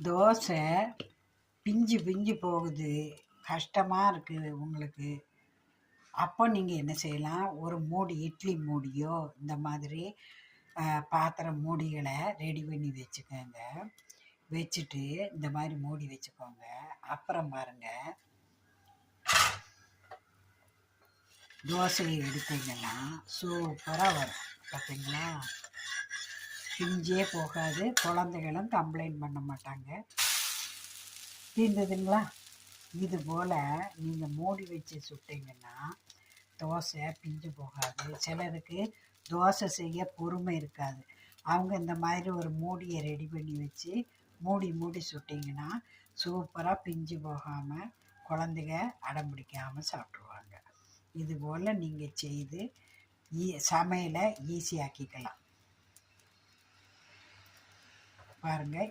தோசை பிஞ்சு பிஞ்சு போகுது, கஷ்டமாக இருக்குது உங்களுக்கு. அப்போ நீங்கள் என்ன செய்யலாம், ஒரு மூடி, இட்லி மூடியோ இந்த மாதிரி பாத்திரம் மூடிகளை ரெடி பண்ணி வச்சுக்கோங்க. வச்சுட்டு இந்த மாதிரி மூடி வச்சுக்கோங்க. அப்புறம் பாருங்கள், தோசையை எடுத்தீங்கன்னா சூப்பராக வரும். பார்த்தீங்களா, பிஞ்சே போகாது, குழந்தைகளும் கம்ப்ளைண்ட் பண்ண மாட்டாங்க. தீர்ந்ததுங்களா? இது போல் நீங்கள் மூடி வச்சு சுட்டிங்கன்னா தோசை பிஞ்சு போகாது. சிலருக்கு தோசை செய்ய பொறுமை இருக்காது, அவங்க இந்த மாதிரி ஒரு மூடியை ரெடி பண்ணி வச்சு மூடி சுட்டிங்கன்னா சூப்பராக பிஞ்சு போகாமல் குழந்தைங்க அடம் பிடிக்காமல் சாப்பிட்ருவாங்க. இது போல் நீங்கள் செய்து சமையலை ஈஸியாக்கிக்கலாம். பாருங்கள்.